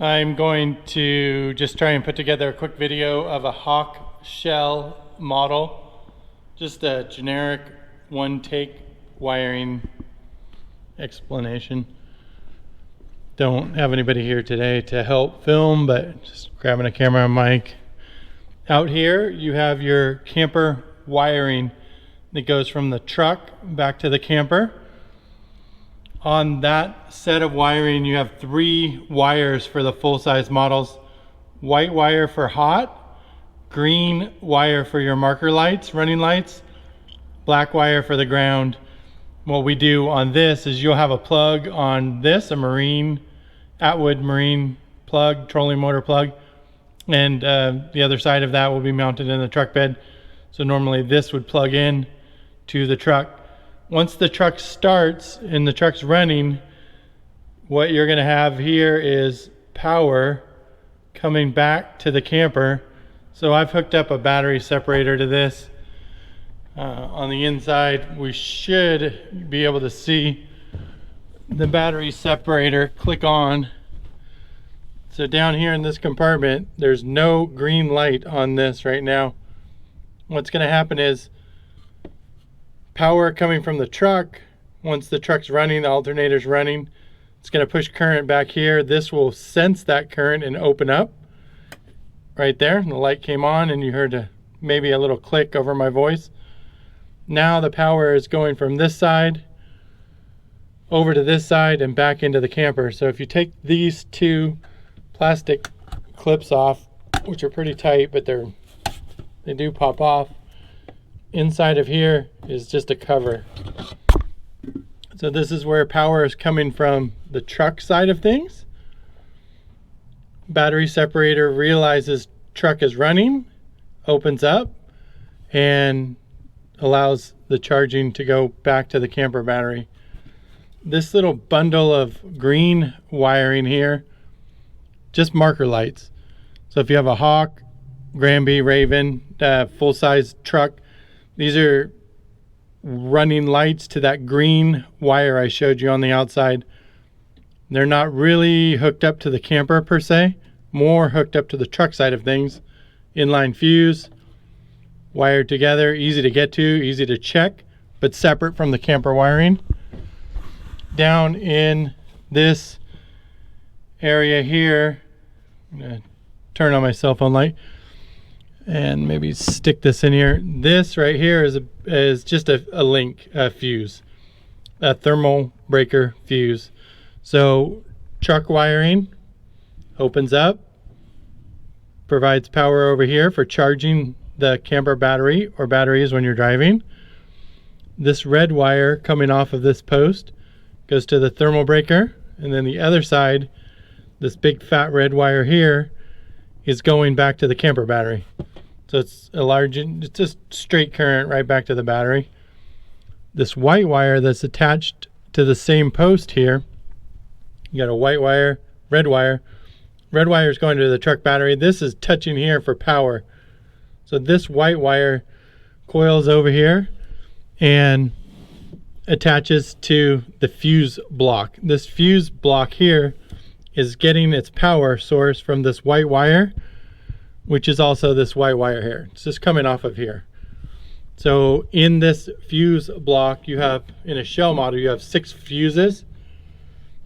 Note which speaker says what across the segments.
Speaker 1: I'm going to just try and put together a quick video of a Hawk shell model. Just a generic one take wiring explanation. Don't have anybody here today to help film, but just grabbing a camera and mic. Out here you have your camper wiring that goes from the truck back to the camper. On that set of wiring you have 3 wires for the full-size models. White wire for hot, green wire for your marker lights, running lights, black wire for the ground. What we do on this is you'll have a plug on this, a Atwood Marine plug, trolling motor plug, and the other side of that will be mounted in the truck bed. So normally this would plug in to the truck. Once the truck starts and the truck's running, what you're going to have here is power coming back to the camper. So I've hooked up a battery separator to this. On the inside we should be able to see the battery separator click on. So down here in this compartment there's no green light on this right now. What's going to happen is power coming from the truck, once the truck's running, the alternator's running, it's going to push current back here. This will sense that current and open up right there. And the light came on and you heard maybe a little click over my voice. Now the power is going from this side over to this side and back into the camper. So if you take these 2 plastic clips off, which are pretty tight, but they do pop off, inside of here is just a cover. So this is where power is coming from the truck side of things. Battery separator realizes truck is running, opens up, and allows the charging to go back to the camper battery. This little bundle of green wiring here, just marker lights. So if you have a Hawk, Granby, Raven, full-size truck, these are running lights to that green wire I showed you on the outside. They're not really hooked up to the camper per se, more hooked up to the truck side of things. Inline fuse, wired together, easy to get to, easy to check, but separate from the camper wiring. Down in this area here, I'm going to turn on my cell phone light and maybe stick this in here. This right here is just a link, a fuse, a thermal breaker fuse. So truck wiring opens up, provides power over here for charging the camper battery or batteries when you're driving. This red wire coming off of this post goes to the thermal breaker, and then the other side, this big fat red wire here, is going back to the camper battery. So it's just straight current right back to the battery. This white wire that's attached to the same post here, you got a white wire, red wire. Red wire is going to the truck battery. This is touching here for power. So this white wire coils over here and attaches to the fuse block. This fuse block here is getting its power source from this white wire, which is also this white wire here. It's just coming off of here. So in this fuse block you have, in a shell model, you have 6 fuses.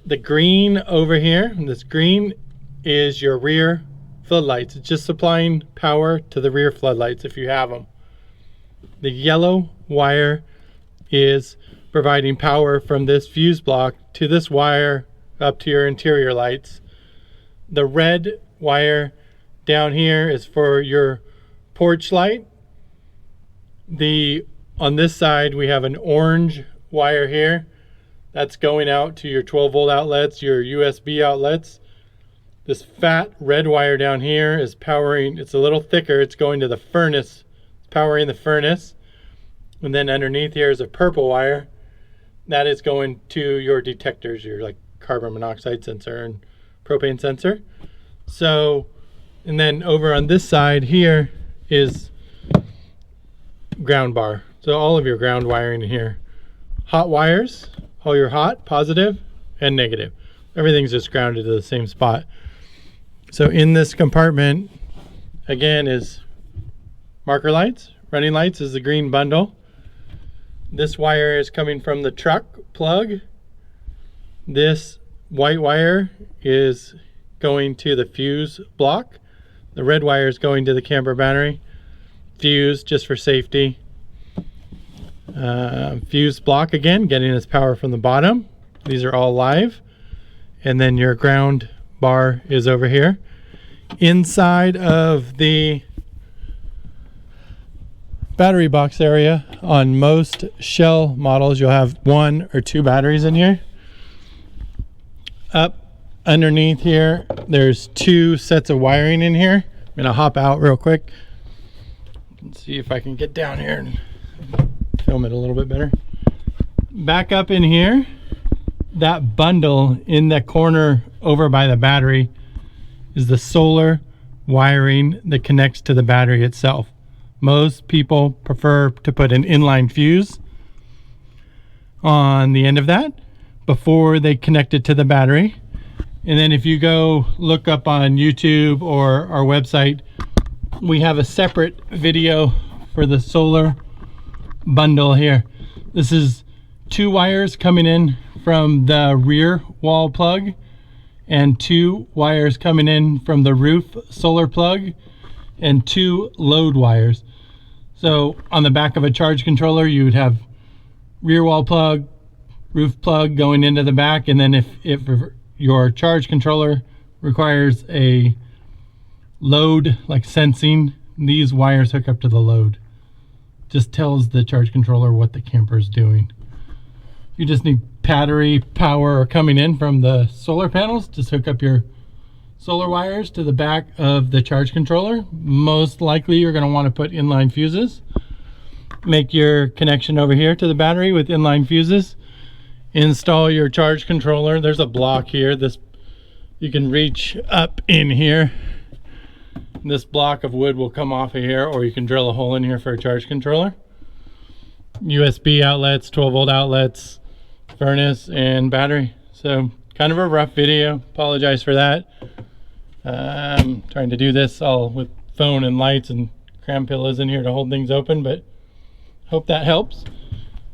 Speaker 1: The green over here, and this green is your rear floodlights. It's just supplying power to the rear floodlights if you have them. The yellow wire is providing power from this fuse block to this wire up to your interior lights. The red wire down here is for your porch light. On this side we have an orange wire here that's going out to your 12-volt outlets, your USB outlets. This fat red wire down here is powering, it's a little thicker, it's going to the furnace, it's powering the furnace. And then underneath here is a purple wire that is going to your detectors, your like carbon monoxide sensor and propane sensor. So, and then over on this side here is ground bar. So all of your ground wiring in here. Hot wires, all your hot, positive, and negative. Everything's just grounded to the same spot. So in this compartment, again, is marker lights. Running lights is the green bundle. This wire is coming from the truck plug. This white wire is going to the fuse block. The red wire is going to the camper battery. Fuse just for safety. Fuse block again, getting its power from the bottom. These are all live. And then your ground bar is over here. Inside of the battery box area, on most Shell models, you'll have 1 or 2 batteries in here. Up underneath here, there's 2 sets of wiring in here. I'm gonna hop out real quick and see if I can get down here and film it a little bit better. Back up in here, that bundle in the corner over by the battery is the solar wiring that connects to the battery itself. Most people prefer to put an inline fuse on the end of that before they connect it to the battery. And then if you go look up on YouTube or our website, we have a separate video for the solar bundle here. This is 2 wires coming in from the rear wall plug and 2 wires coming in from the roof solar plug and 2 load wires. So on the back of a charge controller, you would have rear wall plug, roof plug going into the back, and then if your charge controller requires a load, like sensing, these wires hook up to the load. Just tells the charge controller what the camper is doing. You just need battery power coming in from the solar panels. Just hook up your solar wires to the back of the charge controller. Most likely you're going to want to put inline fuses. Make your connection over here to the battery with inline fuses. Install your charge controller. There's a block here. This, you can reach up in here. This block of wood will come off of here, or you can drill a hole in here for a charge controller. USB outlets, 12-volt outlets, furnace, and battery. So kind of a rough video. Apologize for that. I'm trying to do this all with phone and lights and cram pillows in here to hold things open, but hope that helps.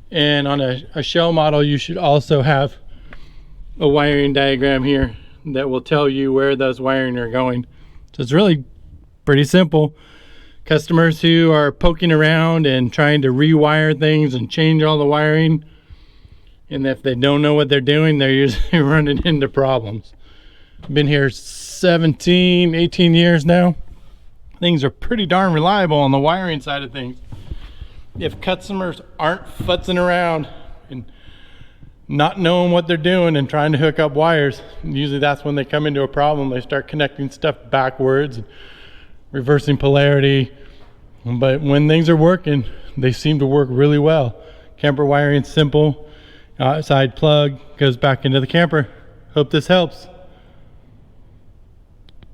Speaker 1: And on a Shell model, you should also have a wiring diagram here that will tell you where those wiring are going. So it's really pretty simple. Customers who are poking around and trying to rewire things and change all the wiring, and if they don't know what they're doing, they're usually running into problems. I've been here 17, 18 years now. Things are pretty darn reliable on the wiring side of things. If customers aren't futzing around and not knowing what they're doing and trying to hook up wires, usually that's when they come into a problem. They start connecting stuff backwards, reversing polarity. But when things are working, they seem to work really well. Camper wiring is simple. Outside plug goes back into the camper. Hope this helps.